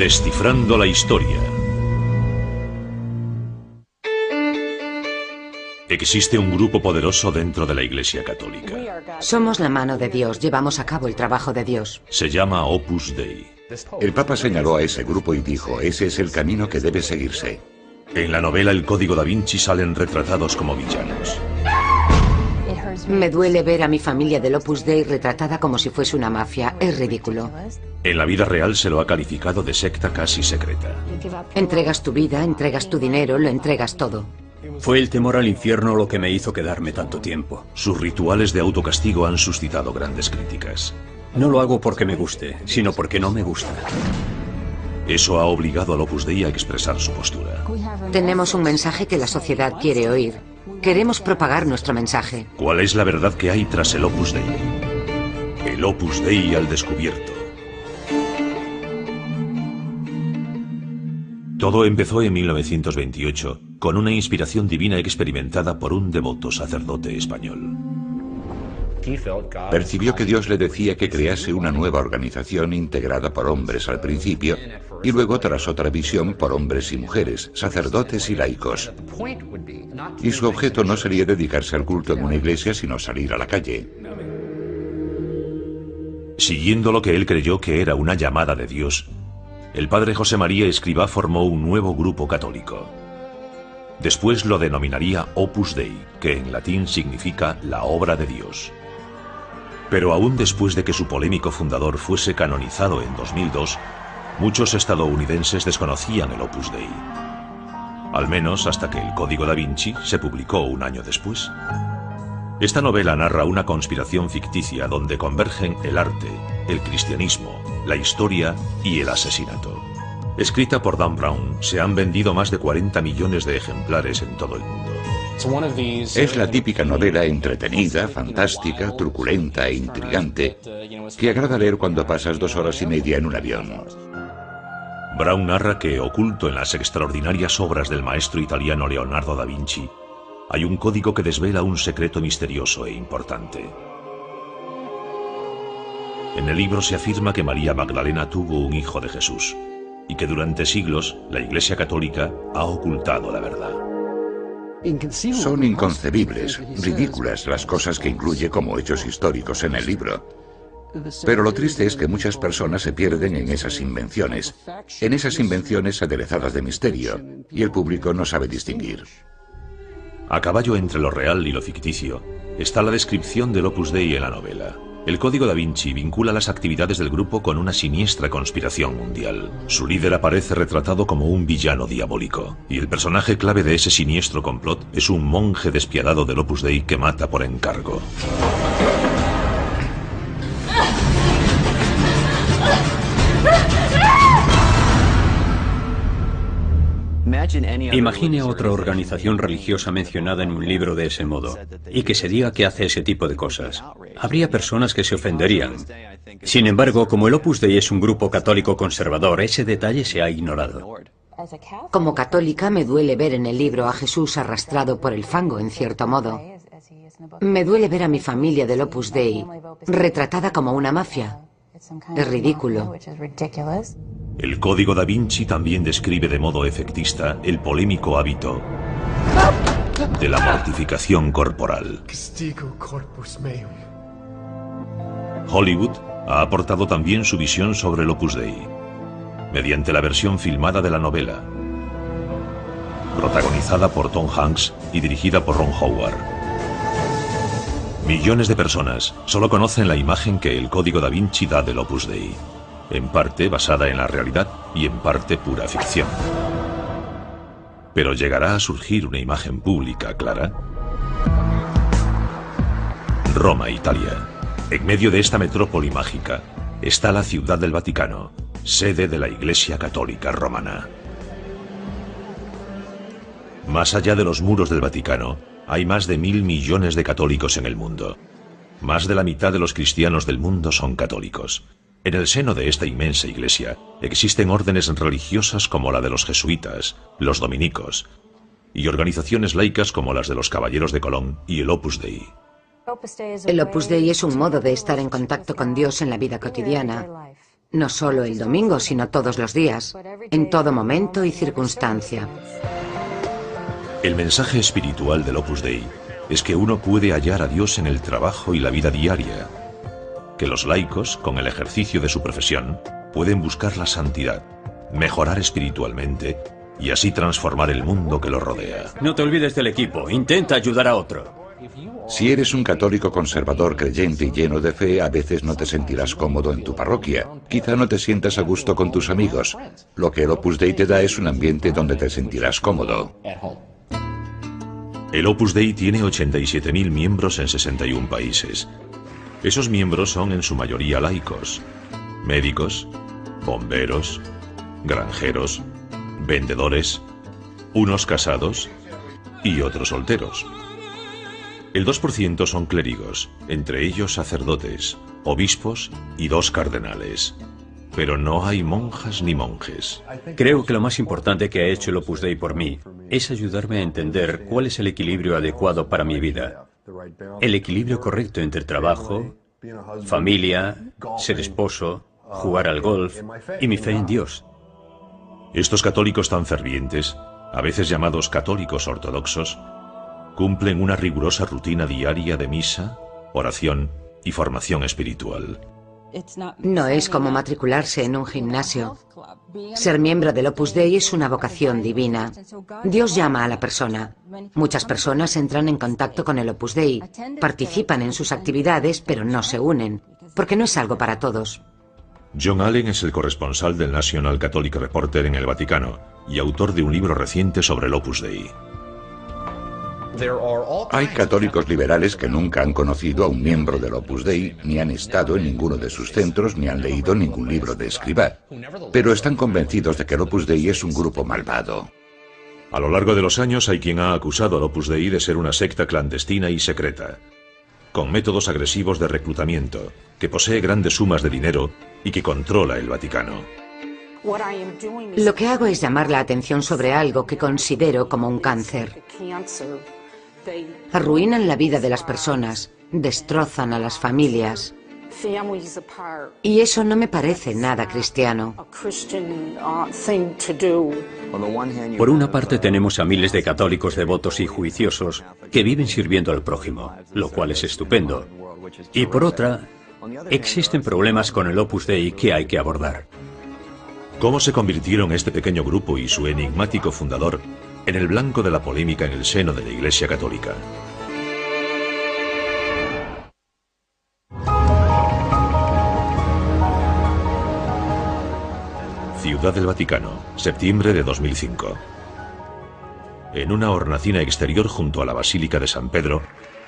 Descifrando la historia. Existe un grupo poderoso dentro de la Iglesia Católica. Somos la mano de Dios, llevamos a cabo el trabajo de Dios. Se llama Opus Dei. El Papa señaló a ese grupo y dijo, ese es el camino que debe seguirse. En la novela El Código da Vinci salen retratados como villanos. Me duele ver a mi familia del Opus Dei retratada como si fuese una mafia. Es ridículo. En la vida real se lo ha calificado de secta casi secreta. Entregas tu vida, entregas tu dinero, lo entregas todo. Fue el temor al infierno lo que me hizo quedarme tanto tiempo. Sus rituales de autocastigo han suscitado grandes críticas. No lo hago porque me guste, sino porque no me gusta. Eso ha obligado al Opus Dei a expresar su postura. Tenemos un mensaje que la sociedad quiere oír. Queremos propagar nuestro mensaje. ¿Cuál es la verdad que hay tras el Opus Dei? El Opus Dei al descubierto. Todo empezó en 1928, con una inspiración divina experimentada por un devoto sacerdote español. Percibió que Dios le decía que crease una nueva organización integrada por hombres al principio y luego, tras otra visión, por hombres y mujeres, sacerdotes y laicos. Y su objeto no sería dedicarse al culto en una iglesia, sino salir a la calle. Siguiendo lo que él creyó que era una llamada de Dios, el padre José María Escrivá formó un nuevo grupo católico. Después lo denominaría Opus Dei, que en latín significa la obra de Dios. Pero aún después de que su polémico fundador fuese canonizado en 2002, muchos estadounidenses desconocían el Opus Dei. Al menos hasta que El Código da Vinci se publicó un año después. Esta novela narra una conspiración ficticia donde convergen el arte, el cristianismo, la historia y el asesinato. Escrita por Dan Brown, se han vendido más de 40 millones de ejemplares en todo el mundo. Es la típica novela entretenida, fantástica, truculenta e intrigante que agrada leer cuando pasas 2 horas y media en un avión. Brown narra que, oculto en las extraordinarias obras del maestro italiano Leonardo da Vinci, hay un código que desvela un secreto misterioso e importante. En el libro se afirma que María Magdalena tuvo un hijo de Jesús y que durante siglos la Iglesia Católica ha ocultado la verdad. Son inconcebibles, ridículas las cosas que incluye como hechos históricos en el libro. Pero lo triste es que muchas personas se pierden en esas invenciones aderezadas de misterio, y el público no sabe distinguir. A caballo entre lo real y lo ficticio está la descripción del Opus Dei en la novela. El Código da Vinci vincula las actividades del grupo con una siniestra conspiración mundial. Su líder aparece retratado como un villano diabólico, y el personaje clave de ese siniestro complot es un monje despiadado del Opus Dei que mata por encargo. Imagine otra organización religiosa mencionada en un libro de ese modo, y que se diga que hace ese tipo de cosas. Habría personas que se ofenderían. Sin embargo, como el Opus Dei es un grupo católico conservador, ese detalle se ha ignorado. Como católica me duele ver en el libro a Jesús arrastrado por el fango, en cierto modo. Me duele ver a mi familia del Opus Dei retratada como una mafia. Es ridículo. El Código da Vinci también describe de modo efectista el polémico hábito de la mortificación corporal. Hollywood ha aportado también su visión sobre el Opus Dei, mediante la versión filmada de la novela, protagonizada por Tom Hanks y dirigida por Ron Howard. Millones de personas solo conocen la imagen que el Código da Vinci da del Opus Dei, en parte basada en la realidad y en parte pura ficción. Pero ¿llegará a surgir una imagen pública clara? Roma, Italia. En medio de esta metrópoli mágica está la Ciudad del Vaticano, sede de la Iglesia Católica Romana. Más allá de los muros del Vaticano, hay más de 1.000 millones de católicos en el mundo. Más de la mitad de los cristianos del mundo son católicos. En el seno de esta inmensa iglesia existen órdenes religiosas como la de los jesuitas, los dominicos, y organizaciones laicas como las de los Caballeros de Colón y el Opus Dei. El Opus Dei es un modo de estar en contacto con Dios en la vida cotidiana. No solo el domingo, sino todos los días, en todo momento y circunstancia. El mensaje espiritual del Opus Dei es que uno puede hallar a Dios en el trabajo y la vida diaria, que los laicos, con el ejercicio de su profesión, pueden buscar la santidad, mejorar espiritualmente y así transformar el mundo que los rodea. No te olvides del equipo, intenta ayudar a otro. Si eres un católico conservador, creyente y lleno de fe, a veces no te sentirás cómodo en tu parroquia. Quizá no te sientas a gusto con tus amigos. Lo que el Opus Dei te da es un ambiente donde te sentirás cómodo. El Opus Dei tiene 87.000 miembros en 61 países. Esos miembros son en su mayoría laicos, médicos, bomberos, granjeros, vendedores, unos casados y otros solteros. El 2% son clérigos, entre ellos sacerdotes, obispos y 2 cardenales. Pero no hay monjas ni monjes. Creo que lo más importante que ha hecho el Opus Dei por mí es ayudarme a entender cuál es el equilibrio adecuado para mi vida. El equilibrio correcto entre trabajo, familia, ser esposo, jugar al golf y mi fe en Dios. Estos católicos tan fervientes, a veces llamados católicos ortodoxos, cumplen una rigurosa rutina diaria de misa, oración y formación espiritual. No es como matricularse en un gimnasio. Ser miembro del Opus Dei es una vocación divina. Dios llama a la persona. Muchas personas entran en contacto con el Opus Dei, participan en sus actividades, pero no se unen, porque no es algo para todos. John Allen es el corresponsal del National Catholic Reporter en el Vaticano y autor de un libro reciente sobre el Opus Dei. Hay católicos liberales que nunca han conocido a un miembro del Opus Dei, ni han estado en ninguno de sus centros, ni han leído ningún libro de Escrivá, pero están convencidos de que el Opus Dei es un grupo malvado. A lo largo de los años hay quien ha acusado al Opus Dei de ser una secta clandestina y secreta, con métodos agresivos de reclutamiento, que posee grandes sumas de dinero y que controla el Vaticano. Lo que hago es llamar la atención sobre algo que considero como un cáncer. Arruinan la vida de las personas, destrozan a las familias. Y eso no me parece nada cristiano. Por una parte tenemos a miles de católicos devotos y juiciosos que viven sirviendo al prójimo, lo cual es estupendo. Y por otra, existen problemas con el Opus Dei que hay que abordar. ¿Cómo se convirtieron este pequeño grupo y su enigmático fundador en el blanco de la polémica en el seno de la Iglesia Católica? Ciudad del Vaticano, septiembre de 2005. En una hornacina exterior junto a la Basílica de San Pedro,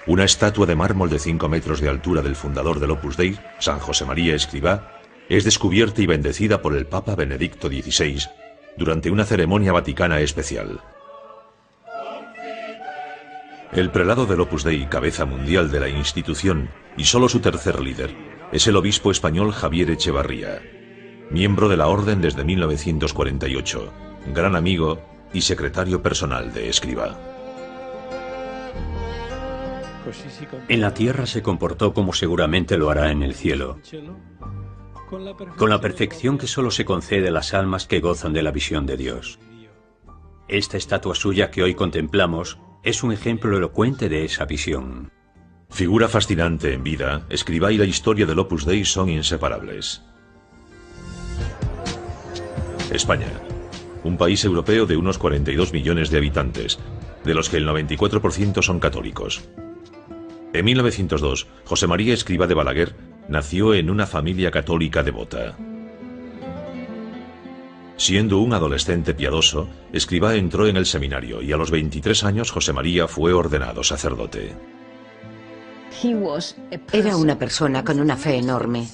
una estatua de mármol de 5 metros de altura del fundador del Opus Dei, San José María Escrivá, es descubierta y bendecida por el Papa Benedicto XVI durante una ceremonia vaticana especial. El prelado del Opus Dei, cabeza mundial de la institución y solo su tercer líder, es el obispo español Javier Echevarría, miembro de la Orden desde 1948, gran amigo y secretario personal de Escrivá. En la tierra se comportó como seguramente lo hará en el cielo, con la perfección que solo se concede a las almas que gozan de la visión de Dios. Esta estatua suya que hoy contemplamos es un ejemplo elocuente de esa visión. Figura fascinante en vida, Escrivá y la historia del Opus Dei son inseparables. España, un país europeo de unos 42 millones de habitantes, de los que el 94% son católicos. En 1902, José María Escrivá de Balaguer nació en una familia católica devota. Siendo un adolescente piadoso, Escrivá entró en el seminario y a los 23 años José María fue ordenado sacerdote. Era una persona con una fe enorme,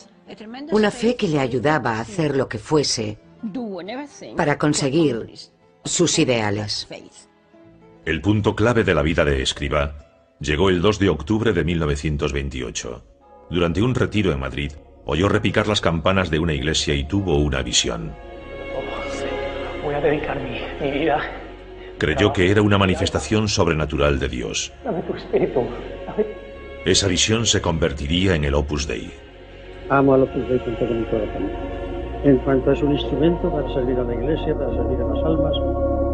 una fe que le ayudaba a hacer lo que fuese para conseguir sus ideales. El punto clave de la vida de Escrivá llegó el 2 de octubre de 1928. Durante un retiro en Madrid, oyó repicar las campanas de una iglesia y tuvo una visión. Voy a dedicar mi vida. Creyó que era una manifestación sobrenatural de Dios. Dame tu espíritu. Esa visión se convertiría en el Opus Dei. Amo al Opus Dei con todo mi corazón. en cuanto es un instrumento para servir a la Iglesia, para servir a las almas,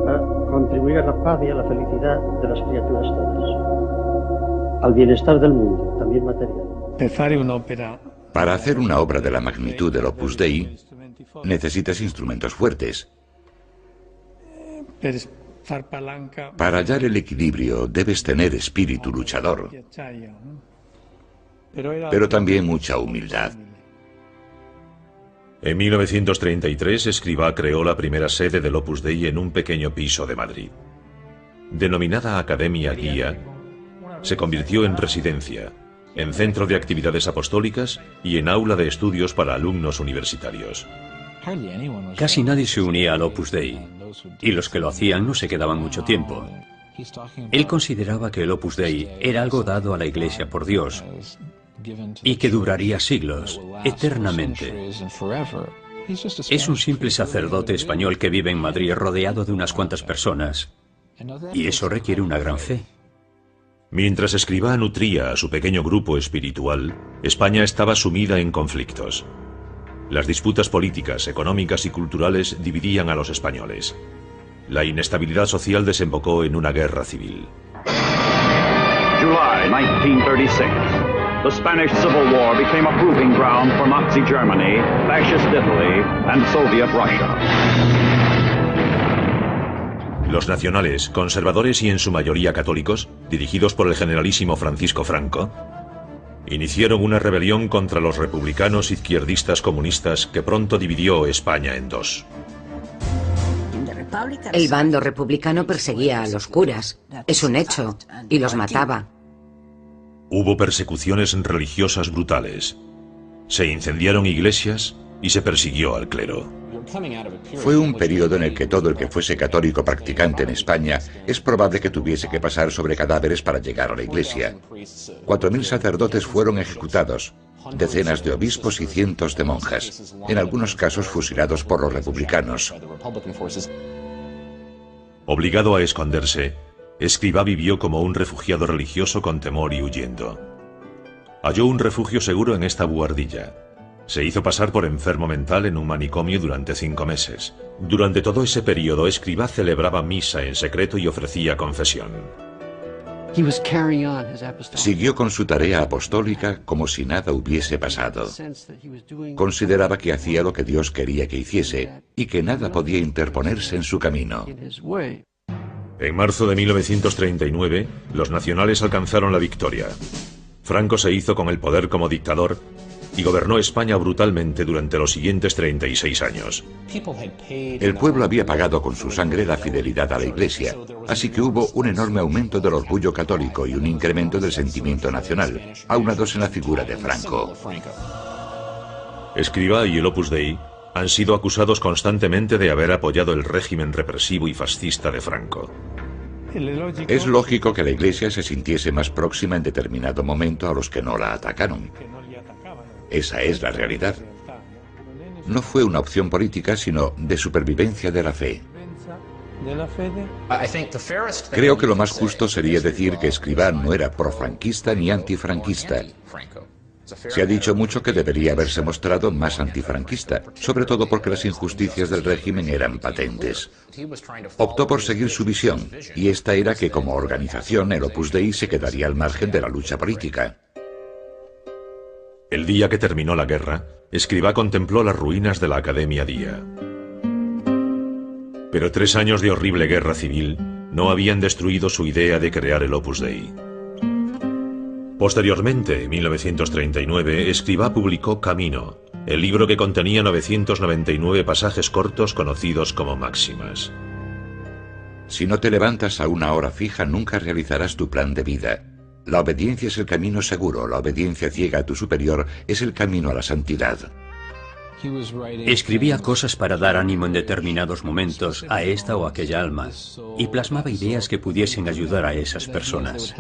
para contribuir a la paz y a la felicidad de las criaturas todas, al bienestar del mundo, también material. Para hacer una obra de la magnitud del Opus Dei, necesitas instrumentos fuertes. Para hallar el equilibrio debes tener espíritu luchador, pero también mucha humildad. En 1933, Escrivá creó la primera sede del Opus Dei en un pequeño piso de Madrid. Denominada Academia Guía, se convirtió en residencia, en centro de actividades apostólicas y en aula de estudios para alumnos universitarios. Casi nadie se unía al Opus Dei, y los que lo hacían no se quedaban mucho tiempo. Él consideraba que el Opus Dei era algo dado a la Iglesia por Dios, y que duraría siglos, eternamente. Es un simple sacerdote español que vive en Madrid rodeado de unas cuantas personas, y eso requiere una gran fe. Mientras Escrivá nutría a su pequeño grupo espiritual, España estaba sumida en conflictos. Las disputas políticas, económicas y culturales dividían a los españoles. La inestabilidad social desembocó en una guerra civil. July 1936. The Spanish Civil War became a proving ground for Nazi Germany, fascist Italy, and Soviet Russia. Los nacionales, conservadores y en su mayoría católicos, dirigidos por el generalísimo Francisco Franco, iniciaron una rebelión contra los republicanos izquierdistas comunistas que pronto dividió España en dos. El bando republicano perseguía a los curas, es un hecho, y los mataba. Hubo persecuciones religiosas brutales. Se incendiaron iglesias y se persiguió al clero. Fue un periodo en el que todo el que fuese católico practicante en España es probable que tuviese que pasar sobre cadáveres para llegar a la iglesia. 4.000 sacerdotes fueron ejecutados, decenas de obispos y cientos de monjas, en algunos casos fusilados por los republicanos. Obligado a esconderse, Escrivá vivió como un refugiado religioso con temor y huyendo. Halló un refugio seguro en esta buhardilla. Se hizo pasar por enfermo mental en un manicomio durante 5 meses. Durante todo ese periodo, Escrivá celebraba misa en secreto y ofrecía confesión. Siguió con su tarea apostólica como si nada hubiese pasado. Consideraba que hacía lo que Dios quería que hiciese y que nada podía interponerse en su camino. En marzo de 1939, los nacionales alcanzaron la victoria. Franco se hizo con el poder como dictador y gobernó España brutalmente durante los siguientes 36 años. El pueblo había pagado con su sangre la fidelidad a la Iglesia, así que hubo un enorme aumento del orgullo católico y un incremento del sentimiento nacional, aunados en la figura de Franco. Escrivá y el Opus Dei han sido acusados constantemente de haber apoyado el régimen represivo y fascista de Franco. Es lógico que la Iglesia se sintiese más próxima en determinado momento a los que no la atacaron. Esa es la realidad. No fue una opción política, sino de supervivencia de la fe. Creo que lo más justo sería decir que Escrivá no era profranquista ni antifranquista. Se ha dicho mucho que debería haberse mostrado más antifranquista, sobre todo porque las injusticias del régimen eran patentes. Optó por seguir su visión, y esta era que como organización el Opus Dei se quedaría al margen de la lucha política. El día que terminó la guerra, Escrivá contempló las ruinas de la Academia Guía. Pero 3 años de horrible guerra civil no habían destruido su idea de crear el Opus Dei. Posteriormente, en 1939, Escrivá publicó Camino, el libro que contenía 999 pasajes cortos conocidos como máximas. Si no te levantas a una hora fija, nunca realizarás tu plan de vida. La obediencia es el camino seguro, la obediencia ciega a tu superior es el camino a la santidad. Escribía cosas para dar ánimo en determinados momentos a esta o aquella alma, y plasmaba ideas que pudiesen ayudar a esas personas.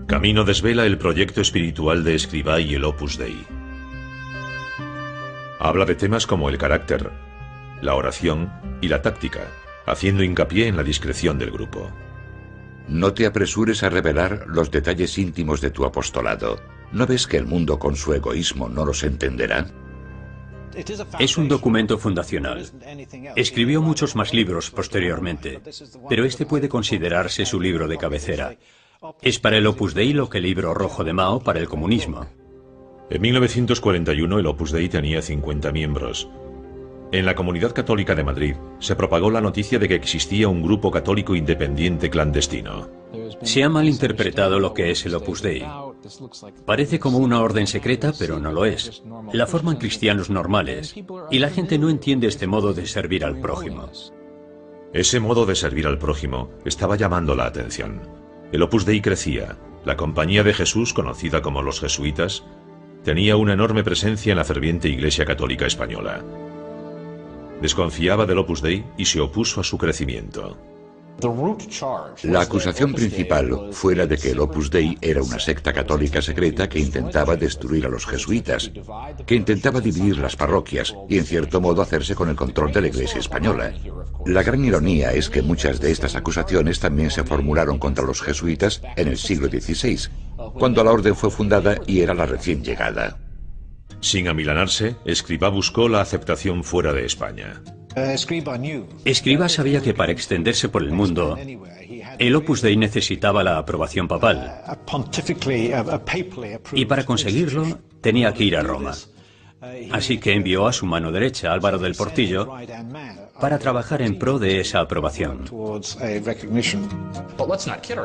Camino desvela el proyecto espiritual de Escrivá y el Opus Dei. Habla de temas como el carácter, la oración y la táctica, haciendo hincapié en la discreción del grupo. No te apresures a revelar los detalles íntimos de tu apostolado. ¿No ves que el mundo con su egoísmo no los entenderá? Es un documento fundacional. Escribió muchos más libros posteriormente, pero este puede considerarse su libro de cabecera. Es para el Opus Dei lo que el libro rojo de Mao para el comunismo. En 1941 el Opus Dei tenía 50 miembros. En la comunidad católica de Madrid se propagó la noticia de que existía un grupo católico independiente clandestino. Se ha malinterpretado lo que es el Opus Dei. Parece como una orden secreta, pero no lo es. La forman cristianos normales, y la gente no entiende este modo de servir al prójimo. Ese modo de servir al prójimo estaba llamando la atención. El Opus Dei crecía. La Compañía de Jesús, conocida como los jesuitas, tenía una enorme presencia en la ferviente Iglesia Católica Española. Desconfiaba del Opus Dei y se opuso a su crecimiento. La acusación principal fue la de que el Opus Dei era una secta católica secreta que intentaba destruir a los jesuitas, que intentaba dividir las parroquias y en cierto modo hacerse con el control de la Iglesia española. La gran ironía es que muchas de estas acusaciones también se formularon contra los jesuitas en el siglo XVI, cuando la orden fue fundada y era la recién llegada. Sin amilanarse, Escrivá buscó la aceptación fuera de España. Escrivá sabía que para extenderse por el mundo, el Opus Dei necesitaba la aprobación papal. Y para conseguirlo, tenía que ir a Roma. Así que envió a su mano derecha, Álvaro del Portillo, para trabajar en pro de esa aprobación.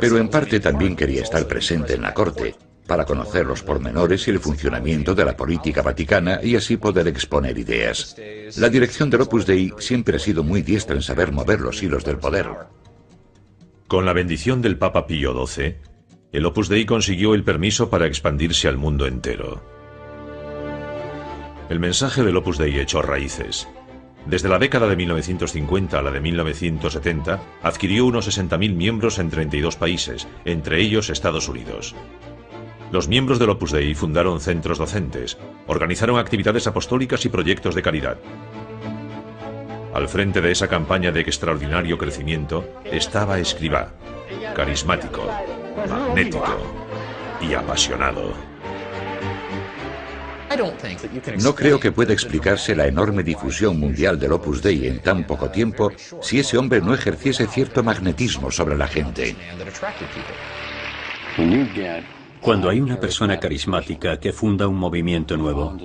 Pero en parte también quería estar presente en la corte, para conocer los pormenores y el funcionamiento de la política vaticana y así poder exponer ideas. La dirección del Opus Dei siempre ha sido muy diestra en saber mover los hilos del poder. Con la bendición del Papa Pío XII, el Opus Dei consiguió el permiso para expandirse al mundo entero. El mensaje del Opus Dei echó raíces. Desde la década de 1950 a la de 1970, adquirió unos 60.000 miembros en 32 países, entre ellos Estados Unidos. Los miembros del Opus Dei fundaron centros docentes, organizaron actividades apostólicas y proyectos de caridad. Al frente de esa campaña de extraordinario crecimiento estaba Escrivá, carismático, magnético y apasionado. No creo que pueda explicarse la enorme difusión mundial del Opus Dei en tan poco tiempo si ese hombre no ejerciese cierto magnetismo sobre la gente. Cuando hay una persona carismática que funda un movimiento nuevo,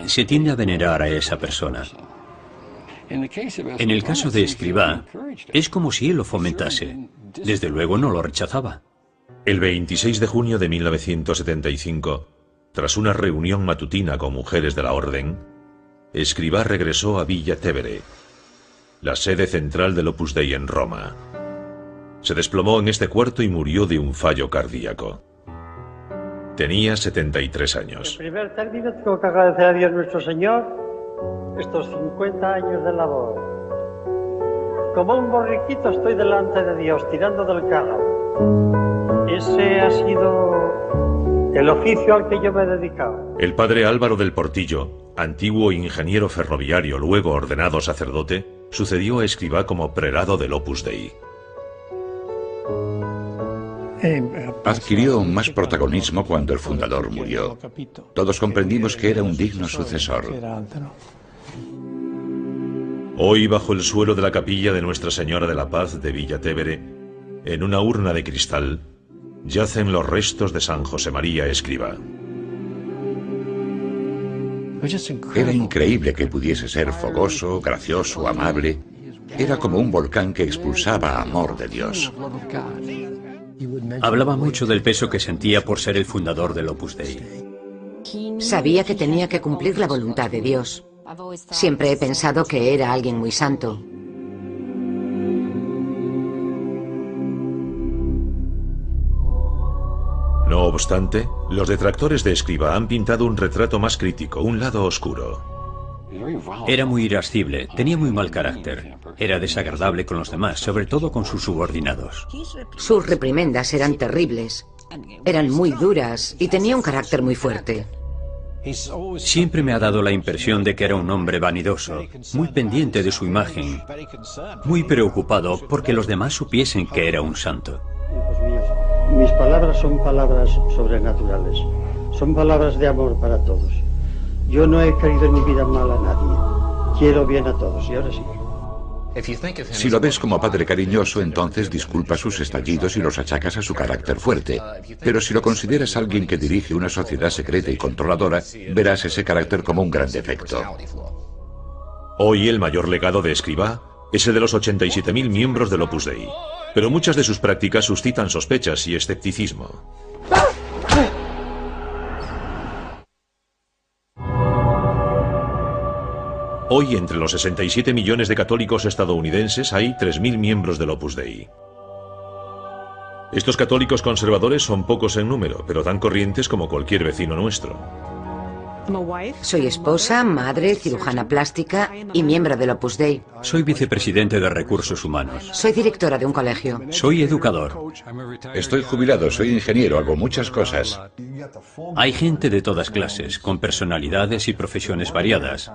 se tiende a venerar a esa persona. En el caso de Escrivá, es como si él lo fomentase. Desde luego no lo rechazaba. El 26 de junio de 1975, tras una reunión matutina con mujeres de la Orden, Escrivá regresó a Villa Tevere, la sede central del Opus Dei en Roma. Se desplomó en este cuarto y murió de un fallo cardíaco. Tenía 73 años. En primer término, tengo que agradecer a Dios nuestro Señor estos 50 años de labor. Como un borriquito estoy delante de Dios, tirando del carro. Ese ha sido el oficio al que yo me he dedicado. El padre Álvaro del Portillo, antiguo ingeniero ferroviario, luego ordenado sacerdote, sucedió a Escrivá como prelado del Opus Dei. Adquirió más protagonismo cuando el fundador murió. Todos comprendimos que era un digno sucesor. Hoy, bajo el suelo de la capilla de Nuestra Señora de la Paz de Villa Tevere, en una urna de cristal, yacen los restos de San José María Escrivá. Era increíble que pudiese ser fogoso, gracioso, amable. Era como un volcán que expulsaba amor de Dios. Hablaba mucho del peso que sentía por ser el fundador del Opus Dei. Sabía que tenía que cumplir la voluntad de Dios. Siempre he pensado que era alguien muy santo. No obstante, los detractores de Escrivá han pintado un retrato más crítico, un lado oscuro. Era muy irascible, tenía muy mal carácter. Era desagradable con los demás, sobre todo con sus subordinados. Sus reprimendas eran terribles. Eran muy duras y tenía un carácter muy fuerte. Siempre me ha dado la impresión de que era un hombre vanidoso, muy pendiente de su imagen, muy preocupado porque los demás supiesen que era un santo. Hijos míos, mis palabras son palabras sobrenaturales. Son palabras de amor para todos. Yo no he querido en mi vida mal a nadie. Quiero bien a todos, y ahora sí. Si lo ves como padre cariñoso, entonces disculpas sus estallidos y los achacas a su carácter fuerte. Pero si lo consideras alguien que dirige una sociedad secreta y controladora, verás ese carácter como un gran defecto. Hoy el mayor legado de Escrivá es el de los 87.000 miembros del Opus Dei. Pero muchas de sus prácticas suscitan sospechas y escepticismo. Hoy, entre los 67 millones de católicos estadounidenses, hay 3.000 miembros del Opus Dei. Estos católicos conservadores son pocos en número, pero tan corrientes como cualquier vecino nuestro. Soy esposa, madre, cirujana plástica y miembro del Opus Dei. Soy vicepresidente de Recursos Humanos. Soy directora de un colegio. Soy educador. Estoy jubilado, soy ingeniero, hago muchas cosas. Hay gente de todas clases, con personalidades y profesiones variadas.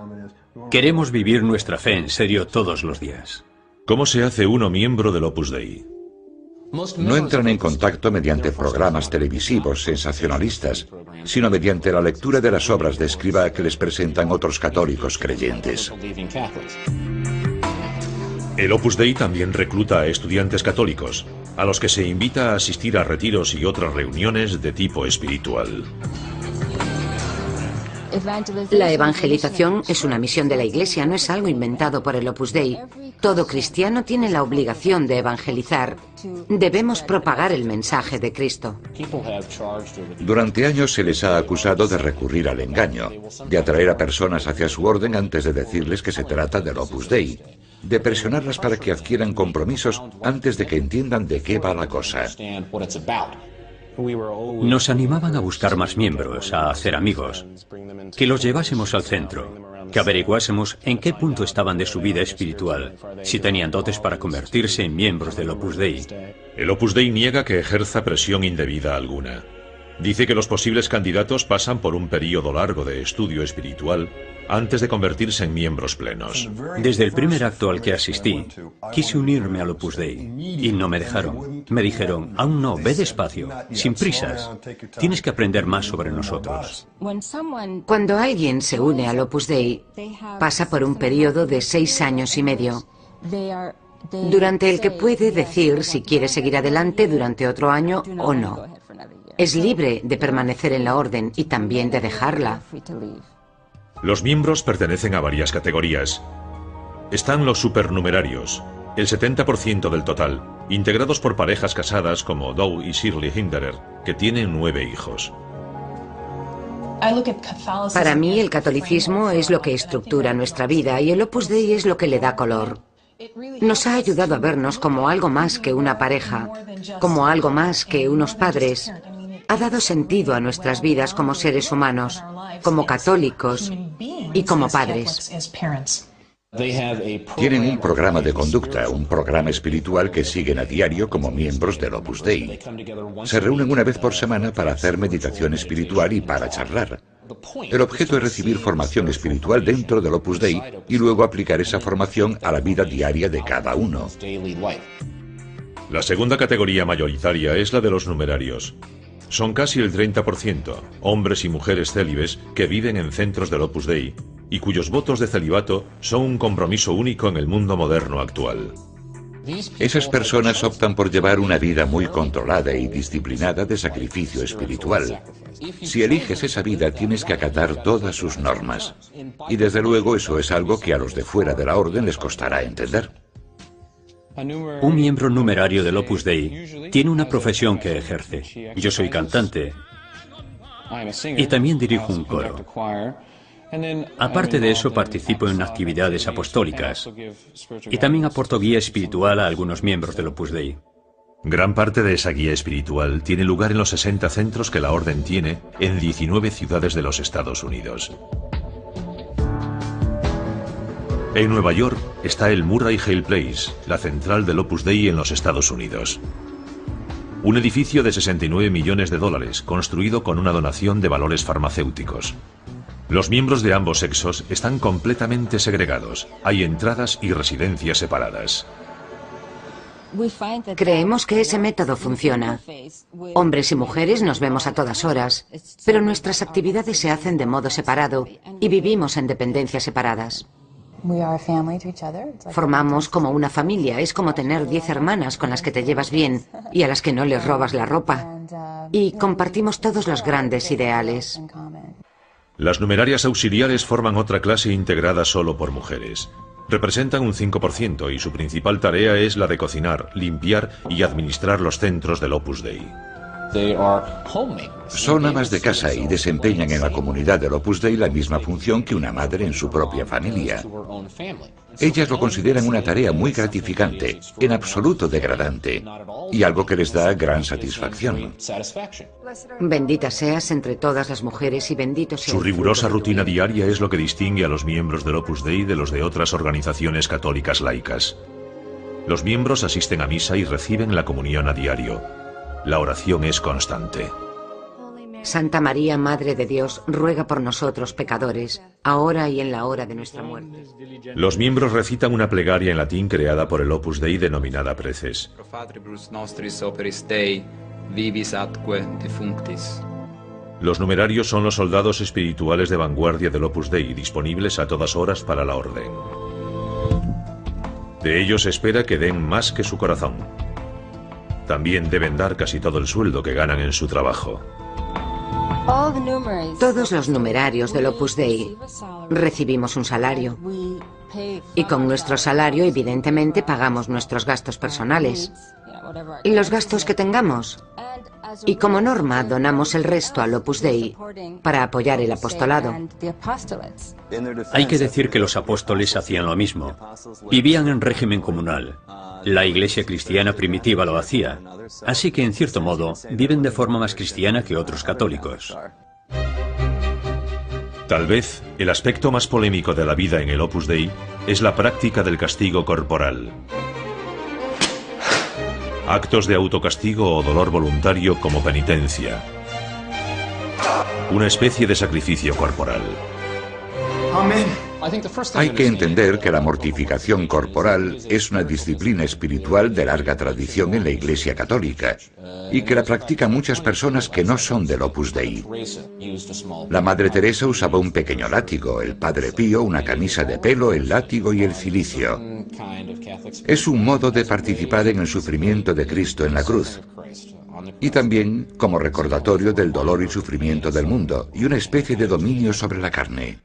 Queremos vivir nuestra fe en serio todos los días. ¿Cómo se hace uno miembro del Opus Dei? No entran en contacto mediante programas televisivos sensacionalistas, sino mediante la lectura de las obras de Escrivá que les presentan otros católicos creyentes. El Opus Dei también recluta a estudiantes católicos, a los que se invita a asistir a retiros y otras reuniones de tipo espiritual. La evangelización es una misión de la Iglesia, no es algo inventado por el Opus Dei. Todo cristiano tiene la obligación de evangelizar. Debemos propagar el mensaje de Cristo. Durante años se les ha acusado de recurrir al engaño, de atraer a personas hacia su orden antes de decirles que se trata del Opus Dei, de presionarlas para que adquieran compromisos antes de que entiendan de qué va la cosa. Nos animaban a buscar más miembros, a hacer amigos, que los llevásemos al centro, que averiguásemos en qué punto estaban de su vida espiritual, si tenían dotes para convertirse en miembros del Opus Dei. El Opus Dei niega que ejerza presión indebida alguna. Dice que los posibles candidatos pasan por un periodo largo de estudio espiritual antes de convertirse en miembros plenos. Desde el primer acto al que asistí, quise unirme al Opus Dei y no me dejaron. Me dijeron, aún no, ve despacio, sin prisas. Tienes que aprender más sobre nosotros. Cuando alguien se une al Opus Dei, pasa por un periodo de 6 años y medio, durante el que puede decir si quiere seguir adelante durante otro año o no. Es libre de permanecer en la orden y también de dejarla. Los miembros pertenecen a varias categorías. Están los supernumerarios, el 70% del total, integrados por parejas casadas como Doug y Shirley Hinderer, que tienen 9 hijos. Para mí el catolicismo es lo que estructura nuestra vida y el Opus Dei es lo que le da color. Nos ha ayudado a vernos como algo más que una pareja, como algo más que unos padres. Ha dado sentido a nuestras vidas como seres humanos, como católicos y como padres. Tienen un programa de conducta, un programa espiritual que siguen a diario como miembros del Opus Dei. Se reúnen una vez por semana para hacer meditación espiritual y para charlar. El objeto es recibir formación espiritual dentro del Opus Dei y luego aplicar esa formación a la vida diaria de cada uno. La segunda categoría mayoritaria es la de los numerarios. Son casi el 30%, hombres y mujeres célibes que viven en centros del Opus Dei y cuyos votos de celibato son un compromiso único en el mundo moderno actual. Esas personas optan por llevar una vida muy controlada y disciplinada de sacrificio espiritual. Si eliges esa vida, tienes que acatar todas sus normas. Y desde luego eso es algo que a los de fuera de la orden les costará entender. Un miembro numerario del Opus Dei tiene una profesión que ejerce. Yo soy cantante y también dirijo un coro. Aparte de eso, participo en actividades apostólicas y también aporto guía espiritual a algunos miembros del Opus Dei. Gran parte de esa guía espiritual tiene lugar en los 60 centros que la Orden tiene en 19 ciudades de los Estados Unidos. En Nueva York está el Murray Hill Place, la central del Opus Dei en los Estados Unidos. Un edificio de 69 millones de dólares, construido con una donación de valores farmacéuticos. Los miembros de ambos sexos están completamente segregados. Hay entradas y residencias separadas. Creemos que ese método funciona. Hombres y mujeres nos vemos a todas horas, pero nuestras actividades se hacen de modo separado y vivimos en dependencias separadas. Formamos como una familia, es como tener 10 hermanas con las que te llevas bien y a las que no les robas la ropa. Y compartimos todos los grandes ideales. Las numerarias auxiliares forman otra clase integrada solo por mujeres. Representan un 5% y su principal tarea es la de cocinar, limpiar y administrar los centros del Opus Dei. Son amas de casa y desempeñan en la comunidad del Opus Dei la misma función que una madre en su propia familia. Ellas lo consideran una tarea muy gratificante, en absoluto degradante, y algo que les da gran satisfacción. Bendita seas entre todas las mujeres y bendito sea... Su rigurosa rutina diaria es lo que distingue a los miembros del Opus Dei de los de otras organizaciones católicas laicas. Los miembros asisten a misa y reciben la comunión a diario. La oración es constante. Santa María, Madre de Dios, ruega por nosotros pecadores, ahora y en la hora de nuestra muerte. Los miembros recitan una plegaria en latín creada por el Opus Dei denominada Preces. Los numerarios son los soldados espirituales de vanguardia del Opus Dei, disponibles a todas horas para la orden. De ellos se espera que den más que su corazón. También deben dar casi todo el sueldo que ganan en su trabajo. Todos los numerarios del Opus Dei recibimos un salario. Y con nuestro salario, evidentemente, pagamos nuestros gastos personales. Y los gastos que tengamos. Y como norma, donamos el resto al Opus Dei para apoyar el apostolado. Hay que decir que los apóstoles hacían lo mismo. Vivían en régimen comunal. La iglesia cristiana primitiva lo hacía. Así que, en cierto modo, viven de forma más cristiana que otros católicos. Tal vez el aspecto más polémico de la vida en el Opus Dei es la práctica del castigo corporal. Actos de autocastigo o dolor voluntario como penitencia. Una especie de sacrificio corporal. Hay que entender que la mortificación corporal es una disciplina espiritual de larga tradición en la Iglesia Católica y que la practican muchas personas que no son del Opus Dei. La Madre Teresa usaba un pequeño látigo, el Padre Pío una camisa de pelo, el látigo y el cilicio. Es un modo de participar en el sufrimiento de Cristo en la cruz. Y también como recordatorio del dolor y sufrimiento del mundo y una especie de dominio sobre la carne.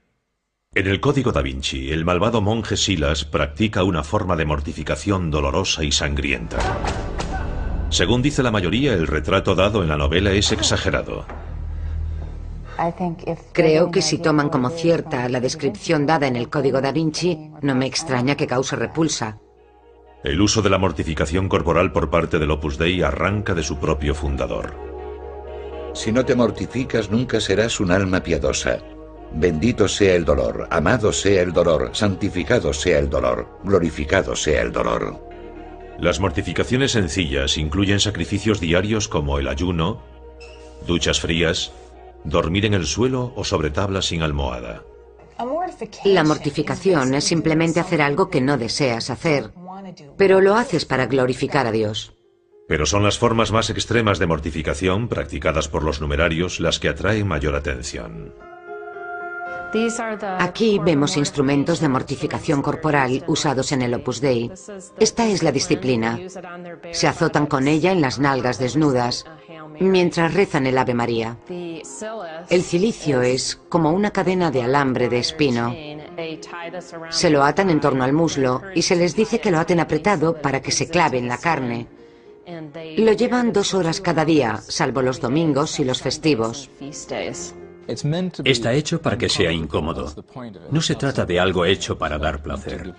En el Código da Vinci, el malvado monje Silas practica una forma de mortificación dolorosa y sangrienta. Según dice la mayoría, el retrato dado en la novela es exagerado. Creo que si toman como cierta la descripción dada en el Código da Vinci, no me extraña que cause repulsa. El uso de la mortificación corporal por parte del Opus Dei arranca de su propio fundador. Si no te mortificas, nunca serás un alma piadosa. Bendito sea el dolor, amado sea el dolor, santificado sea el dolor, glorificado sea el dolor. Las mortificaciones sencillas incluyen sacrificios diarios como el ayuno, duchas frías, dormir en el suelo o sobre tablas sin almohada. La mortificación es simplemente hacer algo que no deseas hacer, pero lo haces para glorificar a Dios. Pero son las formas más extremas de mortificación practicadas por los numerarios las que atraen mayor atención. Aquí vemos instrumentos de mortificación corporal usados en el Opus Dei. Esta es la disciplina. Se azotan con ella en las nalgas desnudas, mientras rezan el Ave María. El cilicio es como una cadena de alambre de espino. Se lo atan en torno al muslo y se les dice que lo aten apretado para que se clave en la carne. Lo llevan 2 horas cada día, salvo los domingos y los festivos. Está hecho para que sea incómodo. No se trata de algo hecho para dar placer.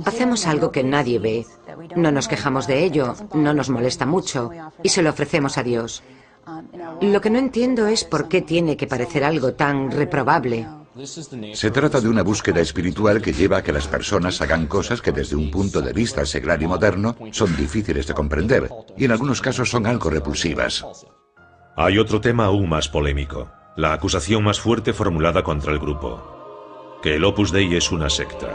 Hacemos algo que nadie ve. No nos quejamos de ello, no nos molesta mucho, y se lo ofrecemos a Dios. Lo que no entiendo es por qué tiene que parecer algo tan reprobable. Se trata de una búsqueda espiritual que lleva a que las personas hagan cosas que desde un punto de vista seglar y moderno son difíciles de comprender, y en algunos casos son algo repulsivas. Hay otro tema aún más polémico, la acusación más fuerte formulada contra el grupo, que el Opus Dei es una secta.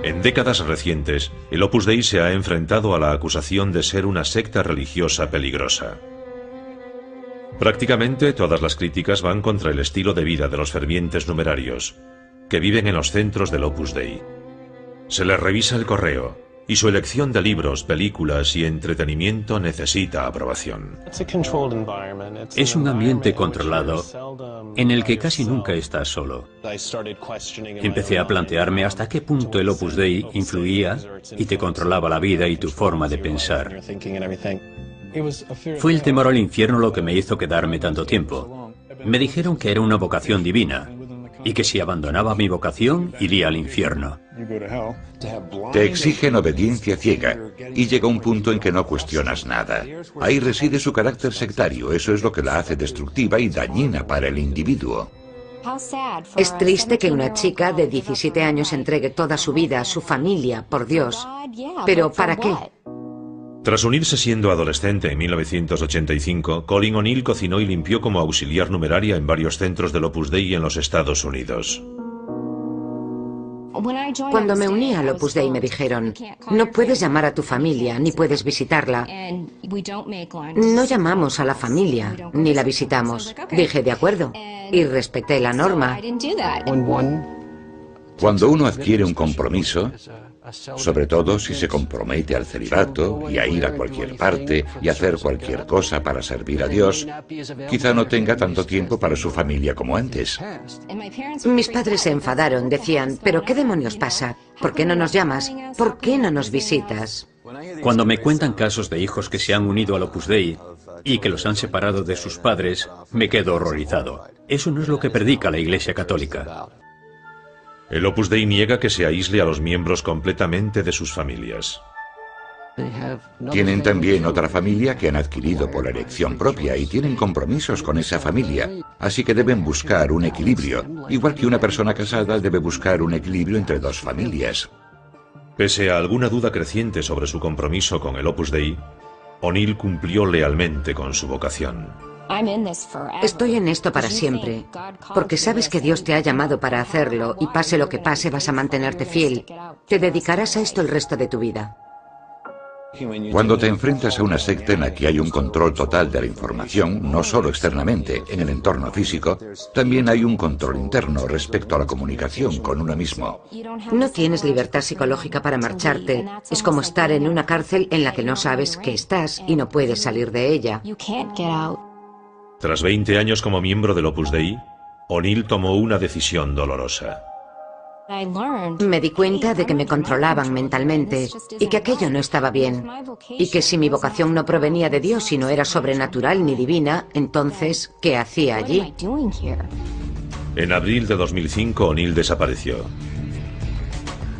En décadas recientes, el Opus Dei se ha enfrentado a la acusación de ser una secta religiosa peligrosa. Prácticamente todas las críticas van contra el estilo de vida de los fervientes numerarios, que viven en los centros del Opus Dei. Se les revisa el correo, y su elección de libros, películas y entretenimiento necesita aprobación. Es un ambiente controlado en el que casi nunca estás solo. Empecé a plantearme hasta qué punto el Opus Dei influía y te controlaba la vida y tu forma de pensar. Fue el temor al infierno lo que me hizo quedarme tanto tiempo. Me dijeron que era una vocación divina y que si abandonaba mi vocación iría al infierno. Te exigen obediencia ciega y llega un punto en que no cuestionas nada. Ahí reside su carácter sectario, eso es lo que la hace destructiva y dañina para el individuo. Es triste que una chica de 17 años entregue toda su vida, su familia, por Dios. ¿Pero para qué? Tras unirse siendo adolescente en 1985, Colin O'Neill cocinó y limpió como auxiliar numeraria en varios centros del Opus Dei en los Estados Unidos. Cuando me uní al Opus Dei me dijeron, no puedes llamar a tu familia, ni puedes visitarla. No llamamos a la familia, ni la visitamos. Dije, de acuerdo, y respeté la norma. Cuando uno adquiere un compromiso, sobre todo si se compromete al celibato y a ir a cualquier parte y hacer cualquier cosa para servir a Dios, quizá no tenga tanto tiempo para su familia como antes. Mis padres se enfadaron, decían, ¿pero qué demonios pasa? ¿Por qué no nos llamas? ¿Por qué no nos visitas? Cuando me cuentan casos de hijos que se han unido al Opus Dei y que los han separado de sus padres, me quedo horrorizado. Eso no es lo que predica la Iglesia Católica. El Opus Dei niega que se aísle a los miembros completamente de sus familias. Tienen también otra familia que han adquirido por elección propia y tienen compromisos con esa familia, así que deben buscar un equilibrio, igual que una persona casada debe buscar un equilibrio entre dos familias. Pese a alguna duda creciente sobre su compromiso con el Opus Dei, O'Neill cumplió lealmente con su vocación. Estoy en esto para siempre, porque sabes que Dios te ha llamado para hacerlo y pase lo que pase vas a mantenerte fiel. Te dedicarás a esto el resto de tu vida. Cuando te enfrentas a una secta en la que hay un control total de la información, no solo externamente, en el entorno físico, también hay un control interno respecto a la comunicación con uno mismo. No tienes libertad psicológica para marcharte. Es como estar en una cárcel en la que no sabes que estás y no puedes salir de ella. Tras 20 años como miembro del Opus Dei, O'Neill tomó una decisión dolorosa. Me di cuenta de que me controlaban mentalmente y que aquello no estaba bien. Y que si mi vocación no provenía de Dios y no era sobrenatural ni divina, entonces, ¿qué hacía allí? En abril de 2005, O'Neill desapareció.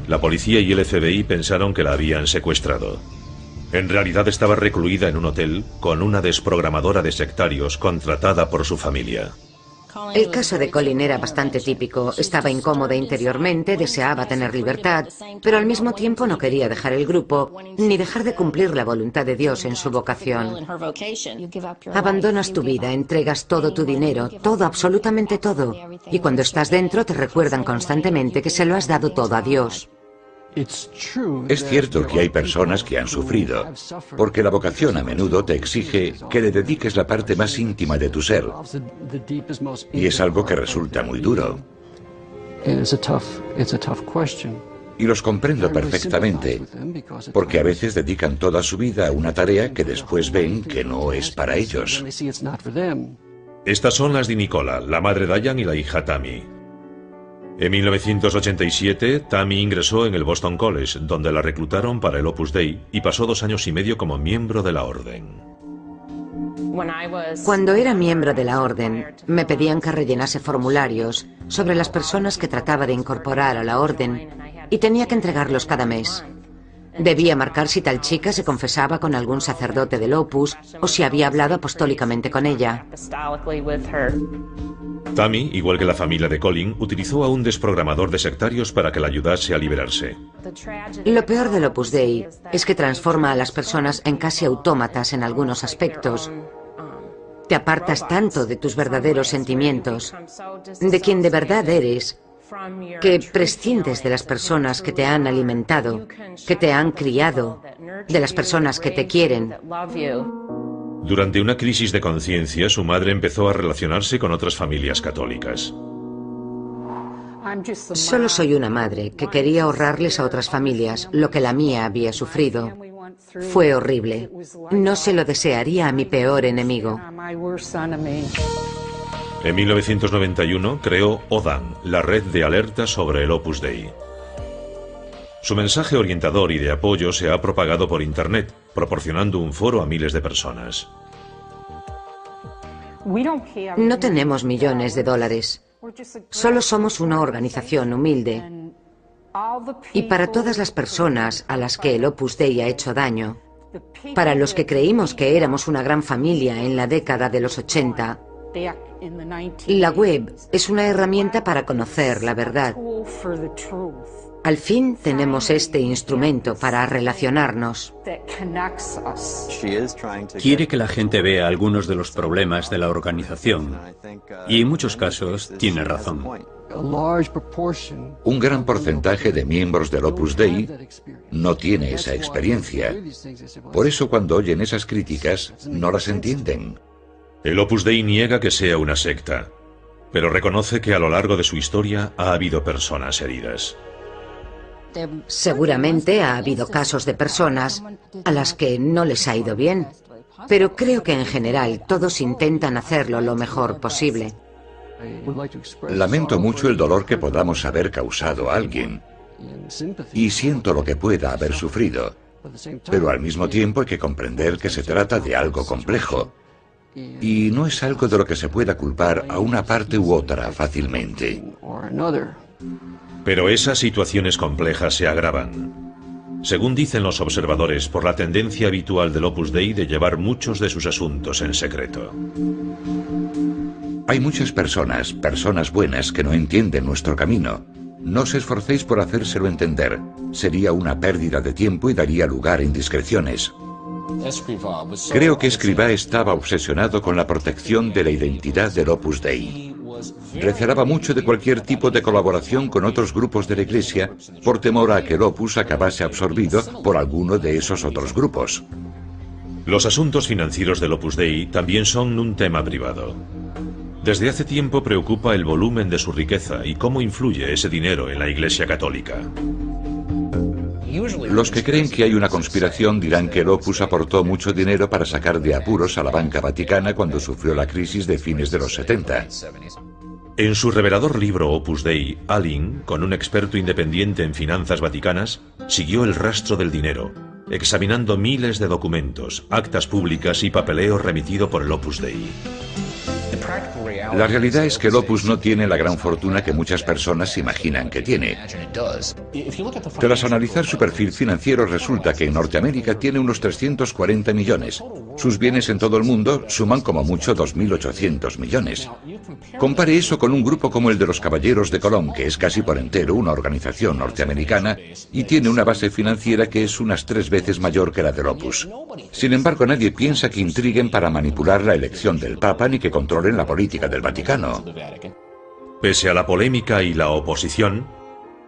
La policía y el FBI pensaron que la habían secuestrado. En realidad estaba recluida en un hotel con una desprogramadora de sectarios contratada por su familia. El caso de Colin era bastante típico. Estaba incómoda interiormente, deseaba tener libertad, pero al mismo tiempo no quería dejar el grupo, ni dejar de cumplir la voluntad de Dios en su vocación. Abandonas tu vida, entregas todo tu dinero, todo, absolutamente todo. Y cuando estás dentro te recuerdan constantemente que se lo has dado todo a Dios. Es cierto que hay personas que han sufrido, porque la vocación a menudo te exige que le dediques la parte más íntima de tu ser, y es algo que resulta muy duro. Y los comprendo perfectamente, porque a veces dedican toda su vida a una tarea que después ven que no es para ellos. Estas son las de Nicola, la madre Diane y la hija Tammy. En 1987, Tammy ingresó en el Boston College, donde la reclutaron para el Opus Dei y pasó 2 años y medio como miembro de la orden. Cuando era miembro de la orden, me pedían que rellenase formularios sobre las personas que trataba de incorporar a la orden y tenía que entregarlos cada mes. Debía marcar si tal chica se confesaba con algún sacerdote del Opus o si había hablado apostólicamente con ella. Tammy, igual que la familia de Colin, utilizó a un desprogramador de sectarios para que la ayudase a liberarse. Lo peor del Opus Dei es que transforma a las personas en casi autómatas en algunos aspectos. Te apartas tanto de tus verdaderos sentimientos, de quien de verdad eres, que prescindes de las personas que te han alimentado, que te han criado, de las personas que te quieren. Durante una crisis de conciencia, su madre empezó a relacionarse con otras familias católicas. Solo soy una madre que quería ahorrarles a otras familias lo que la mía había sufrido. Fue horrible. No se lo desearía a mi peor enemigo. En 1991 creó ODAN, la red de alerta sobre el Opus Dei. Su mensaje orientador y de apoyo se ha propagado por Internet, proporcionando un foro a miles de personas. No tenemos millones de dólares. Solo somos una organización humilde. Y para todas las personas a las que el Opus Dei ha hecho daño, para los que creímos que éramos una gran familia en la década de los 80, la web es una herramienta para conocer la verdad. Al fin tenemos este instrumento para relacionarnos. Quiere que la gente vea algunos de los problemas de la organización y en muchos casos tiene razón. Un gran porcentaje de miembros del Opus Dei no tiene esa experiencia. Por eso cuando oyen esas críticas no las entienden. El Opus Dei niega que sea una secta, pero reconoce que a lo largo de su historia ha habido personas heridas. Seguramente ha habido casos de personas a las que no les ha ido bien, pero creo que en general todos intentan hacerlo lo mejor posible. Lamento mucho el dolor que podamos haber causado a alguien y siento lo que pueda haber sufrido, pero al mismo tiempo hay que comprender que se trata de algo complejo y no es algo de lo que se pueda culpar a una parte u otra fácilmente. Pero esas situaciones complejas se agravan, según dicen los observadores, por la tendencia habitual del Opus Dei de llevar muchos de sus asuntos en secreto. Hay muchas personas buenas que no entienden nuestro camino. No os esforcéis por hacérselo entender. Sería una pérdida de tiempo y daría lugar a indiscreciones. Creo que Escrivá estaba obsesionado con la protección de la identidad del Opus Dei. Recelaba mucho de cualquier tipo de colaboración con otros grupos de la Iglesia por temor a que el Opus acabase absorbido por alguno de esos otros grupos. Los asuntos financieros del Opus Dei también son un tema privado. Desde hace tiempo preocupa el volumen de su riqueza y cómo influye ese dinero en la Iglesia Católica. Los que creen que hay una conspiración dirán que el Opus aportó mucho dinero para sacar de apuros a la banca vaticana cuando sufrió la crisis de fines de los 70. En su revelador libro Opus Dei, Allen, con un experto independiente en finanzas vaticanas, siguió el rastro del dinero, examinando miles de documentos, actas públicas y papeleo remitido por el Opus Dei. La realidad es que el Opus no tiene la gran fortuna que muchas personas imaginan que tiene. Tras analizar su perfil financiero resulta que en Norteamérica tiene unos 340 millones. Sus bienes en todo el mundo suman como mucho 2.800 millones. Compare eso con un grupo como el de los Caballeros de Colón, que es casi por entero una organización norteamericana y tiene una base financiera que es unas 3 veces mayor que la del Opus. Sin embargo, nadie piensa que intriguen para manipular la elección del Papa ni que controlen la política del Vaticano. Pese a la polémica y la oposición,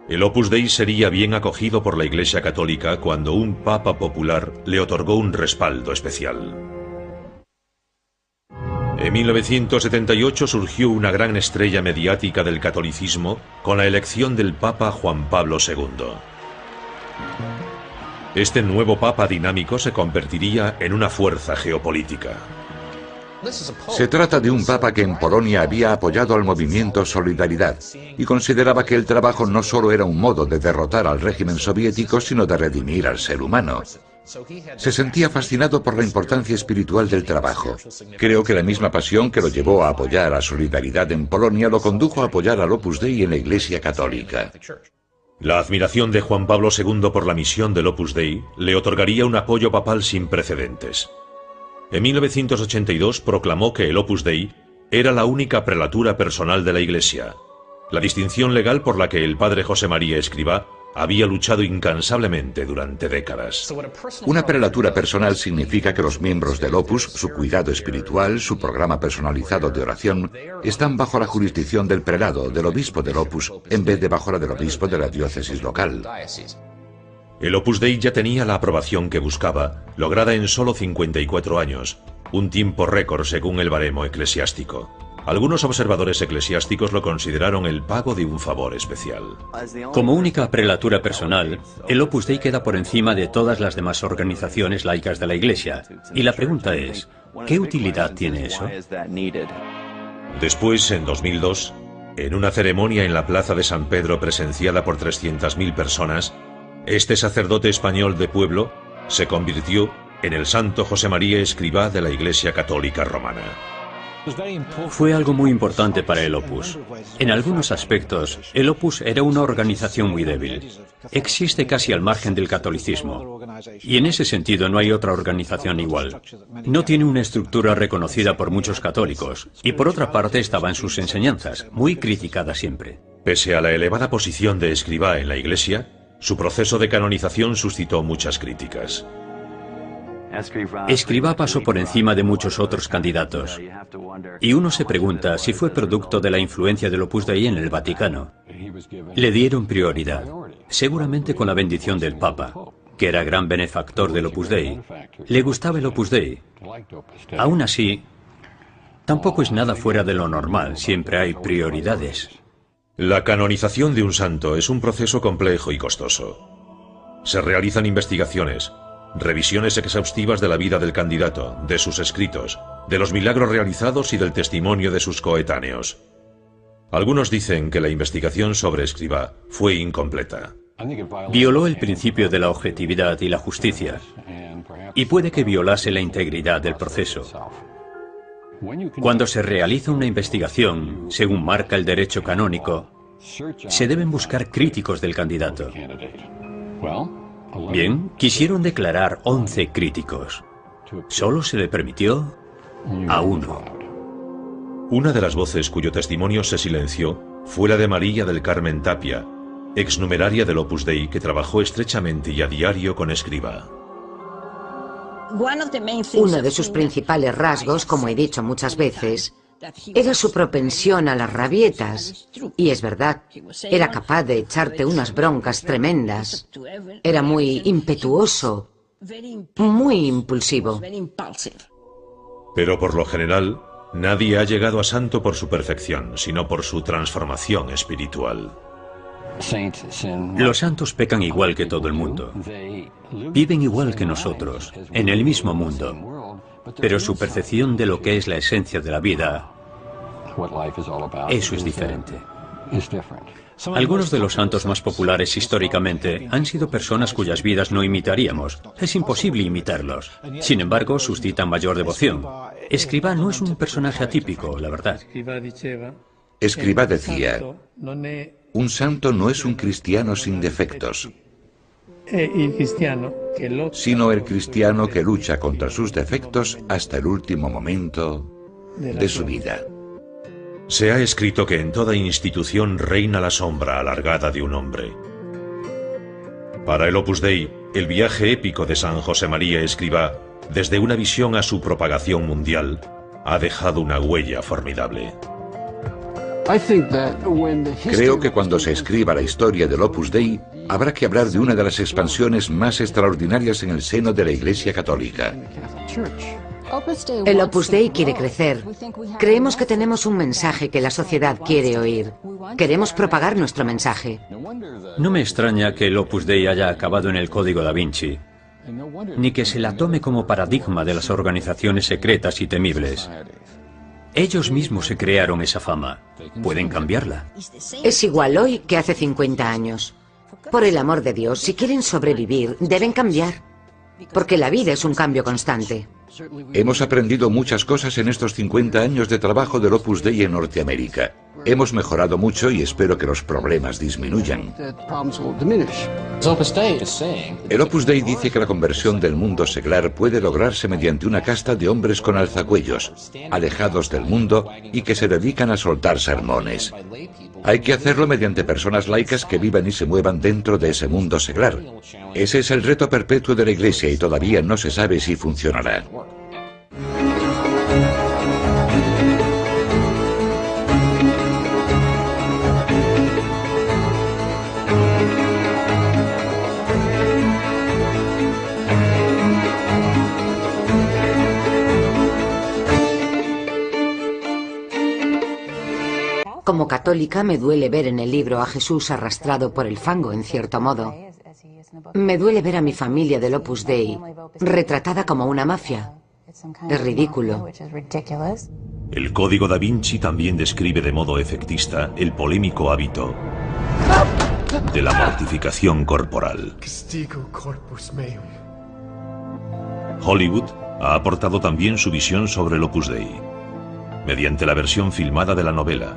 el Opus Dei sería bien acogido por la Iglesia Católica cuando un Papa popular le otorgó un respaldo especial. En 1978 surgió una gran estrella mediática del catolicismo con la elección del Papa Juan Pablo II. Este nuevo Papa dinámico se convertiría en una fuerza geopolítica. Se trata de un papa que en Polonia había apoyado al movimiento Solidaridad y consideraba que el trabajo no solo era un modo de derrotar al régimen soviético, sino de redimir al ser humano. Se sentía fascinado por la importancia espiritual del trabajo. Creo que la misma pasión que lo llevó a apoyar a Solidaridad en Polonia lo condujo a apoyar al Opus Dei en la Iglesia Católica. La admiración de Juan Pablo II por la misión del Opus Dei le otorgaría un apoyo papal sin precedentes. En 1982 proclamó que el Opus Dei era la única prelatura personal de la Iglesia, la distinción legal por la que el padre José María Escrivá había luchado incansablemente durante décadas. Una prelatura personal significa que los miembros del Opus, su cuidado espiritual, su programa personalizado de oración, están bajo la jurisdicción del prelado, del obispo del Opus, en vez de bajo la del obispo de la diócesis local. El Opus Dei ya tenía la aprobación que buscaba, lograda en solo 54 años, un tiempo récord según el baremo eclesiástico. Algunos observadores eclesiásticos lo consideraron el pago de un favor especial. Como única prelatura personal, el Opus Dei queda por encima de todas las demás organizaciones laicas de la Iglesia. Y la pregunta es, ¿qué utilidad tiene eso? Después, en 2002, en una ceremonia en la Plaza de San Pedro presenciada por 300.000 personas, este sacerdote español de pueblo se convirtió en el santo José María Escrivá de la Iglesia Católica Romana. Fue algo muy importante para el Opus. En algunos aspectos, el Opus era una organización muy débil. Existe casi al margen del catolicismo. Y en ese sentido no hay otra organización igual. No tiene una estructura reconocida por muchos católicos. Y por otra parte estaba en sus enseñanzas, muy criticada siempre. Pese a la elevada posición de Escrivá en la Iglesia, su proceso de canonización suscitó muchas críticas. Escrivá pasó por encima de muchos otros candidatos. Y uno se pregunta si fue producto de la influencia del Opus Dei en el Vaticano. Le dieron prioridad, seguramente con la bendición del Papa, que era gran benefactor del Opus Dei. Le gustaba el Opus Dei. Aún así, tampoco es nada fuera de lo normal, siempre hay prioridades. La canonización de un santo es un proceso complejo y costoso. Se realizan investigaciones, revisiones exhaustivas de la vida del candidato, de sus escritos, de los milagros realizados y del testimonio de sus coetáneos. Algunos dicen que la investigación sobre Escrivá fue incompleta. Violó el principio de la objetividad y la justicia, y puede que violase la integridad del proceso. Cuando se realiza una investigación, según marca el derecho canónico, se deben buscar críticos del candidato. Bien, quisieron declarar 11 críticos. Solo se le permitió a uno. Una de las voces cuyo testimonio se silenció fue la de María del Carmen Tapia, exnumeraria del Opus Dei que trabajó estrechamente y a diario con Escrivá. Uno de sus principales rasgos, como he dicho muchas veces, era su propensión a las rabietas. Y es verdad, era capaz de echarte unas broncas tremendas. Era muy impetuoso, muy impulsivo. Pero por lo general, nadie ha llegado a santo por su perfección, sino por su transformación espiritual. Los santos pecan igual que todo el mundo. Viven igual que nosotros, en el mismo mundo. Pero su percepción de lo que es la esencia de la vida, eso es diferente. Algunos de los santos más populares históricamente han sido personas cuyas vidas no imitaríamos. Es imposible imitarlos. Sin embargo, suscitan mayor devoción. Escrivá no es un personaje atípico, la verdad. Escrivá decía: un santo no es un cristiano sin defectos, sino el cristiano que lucha contra sus defectos hasta el último momento de su vida. Se ha escrito que en toda institución reina la sombra alargada de un hombre. Para el Opus Dei, el viaje épico de San José María Escrivá, desde una visión a su propagación mundial, ha dejado una huella formidable. Creo que cuando se escriba la historia del Opus Dei, habrá que hablar de una de las expansiones más extraordinarias en el seno de la Iglesia Católica. El Opus Dei quiere crecer. Creemos que tenemos un mensaje que la sociedad quiere oír. Queremos propagar nuestro mensaje. No me extraña que el Opus Dei haya acabado en el Código da Vinci, ni que se la tome como paradigma de las organizaciones secretas y temibles. Ellos mismos se crearon esa fama. Pueden cambiarla. Es igual hoy que hace 50 años. Por el amor de Dios, si quieren sobrevivir, deben cambiar. Porque la vida es un cambio constante. Hemos aprendido muchas cosas en estos 50 años de trabajo del Opus Dei en Norteamérica. Hemos mejorado mucho y espero que los problemas disminuyan. El Opus Dei dice que la conversión del mundo seglar puede lograrse mediante una casta de hombres con alzacuellos, alejados del mundo y que se dedican a soltar sermones. Hay que hacerlo mediante personas laicas que vivan y se muevan dentro de ese mundo seglar. Ese es el reto perpetuo de la Iglesia y todavía no se sabe si funcionará. Como católica me duele ver en el libro a Jesús arrastrado por el fango, en cierto modo. Me duele ver a mi familia del Opus Dei retratada como una mafia. Es ridículo. El Código da Vinci también describe de modo efectista el polémico hábito de la mortificación corporal. Hollywood ha aportado también su visión sobre el Opus Dei, mediante la versión filmada de la novela,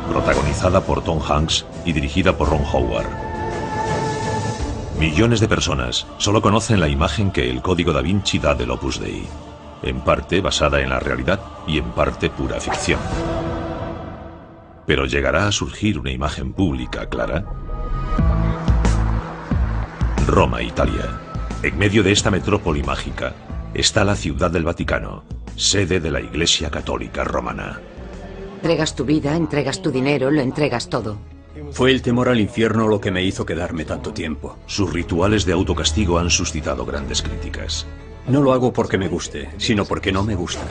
protagonizada por Tom Hanks y dirigida por Ron Howard. Millones de personas solo conocen la imagen que el Código da Vinci da del Opus Dei, en parte basada en la realidad y en parte pura ficción. Pero ¿llegará a surgir una imagen pública clara? Roma, Italia. En medio de esta metrópoli mágica está la Ciudad del Vaticano, sede de la Iglesia Católica Romana. Entregas tu vida, entregas tu dinero, lo entregas todo. Fue el temor al infierno lo que me hizo quedarme tanto tiempo. Sus rituales de autocastigo han suscitado grandes críticas. No lo hago porque me guste, sino porque no me gusta.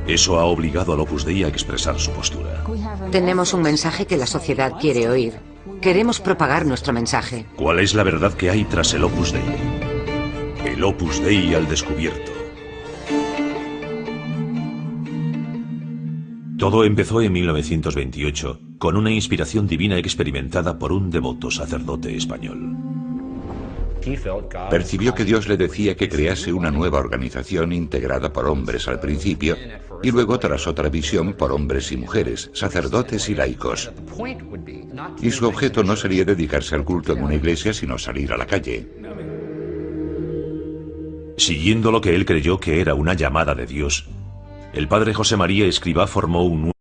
Eso ha obligado al Opus Dei a expresar su postura. Tenemos un mensaje que la sociedad quiere oír. Queremos propagar nuestro mensaje. ¿Cuál es la verdad que hay tras el Opus Dei? El Opus Dei al descubierto. Todo empezó en 1928 con una inspiración divina experimentada por un devoto sacerdote español. Percibió que Dios le decía que crease una nueva organización integrada por hombres al principio y luego tras otra visión por hombres y mujeres, sacerdotes y laicos. Y su objeto no sería dedicarse al culto en una iglesia, sino salir a la calle. Siguiendo lo que él creyó que era una llamada de Dios, el padre José María Escrivá formó un nuevo...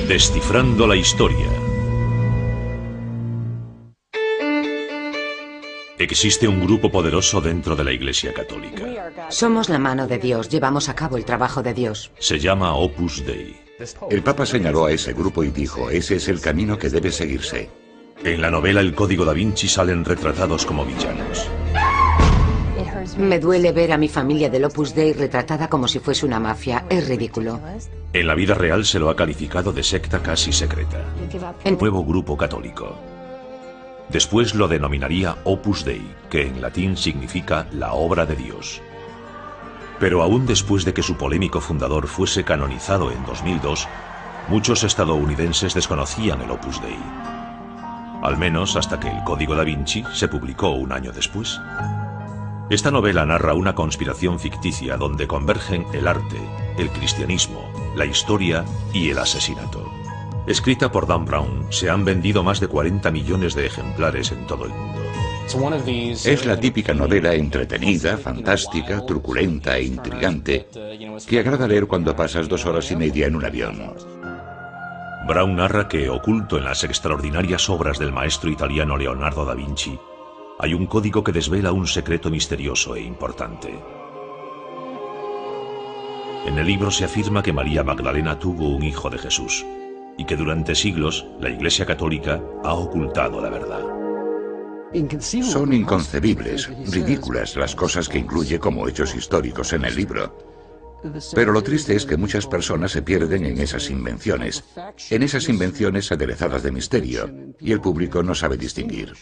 Descifrando la historia. Existe un grupo poderoso dentro de la Iglesia Católica. Somos la mano de Dios, llevamos a cabo el trabajo de Dios. Se llama Opus Dei. El Papa señaló a ese grupo y dijo, ese es el camino que debe seguirse. En la novela El Código da Vinci salen retratados como villanos. Me duele ver a mi familia del Opus Dei retratada como si fuese una mafia. Es ridículo. En la vida real se lo ha calificado de secta casi secreta. El nuevo grupo católico. Después lo denominaría Opus Dei, que en latín significa la obra de Dios. Pero aún después de que su polémico fundador fuese canonizado en 2002, muchos estadounidenses desconocían el Opus Dei. Al menos hasta que el Código da Vinci se publicó un año después. Esta novela narra una conspiración ficticia donde convergen el arte, el cristianismo, la historia y el asesinato. Escrita por Dan Brown, se han vendido más de 40 millones de ejemplares en todo el mundo. Es la típica novela entretenida, fantástica, truculenta e intrigante que agrada leer cuando pasas 2 horas y media en un avión. Brown narra que, oculto en las extraordinarias obras del maestro italiano Leonardo da Vinci, hay un código que desvela un secreto misterioso e importante. En el libro se afirma que María Magdalena tuvo un hijo de Jesús y que durante siglos la Iglesia Católica ha ocultado la verdad. Son inconcebibles, ridículas las cosas que incluye como hechos históricos en el libro. Pero lo triste es que muchas personas se pierden en esas invenciones aderezadas de misterio, y el público no sabe distinguir.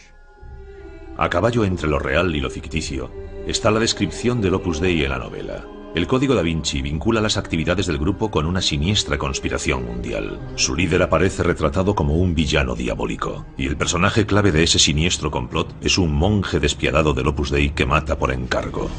A caballo entre lo real y lo ficticio está la descripción del Opus Dei en la novela. El Código Da Vinci vincula las actividades del grupo con una siniestra conspiración mundial. Su líder aparece retratado como un villano diabólico, y el personaje clave de ese siniestro complot es un monje despiadado del Opus Dei que mata por encargo.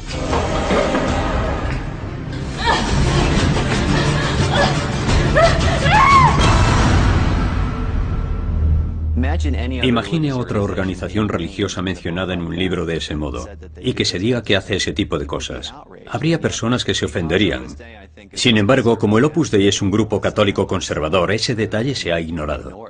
Imagine otra organización religiosa mencionada en un libro de ese modo, y que se diga que hace ese tipo de cosas. Habría personas que se ofenderían. Sin embargo, como el Opus Dei es un grupo católico conservador, ese detalle se ha ignorado.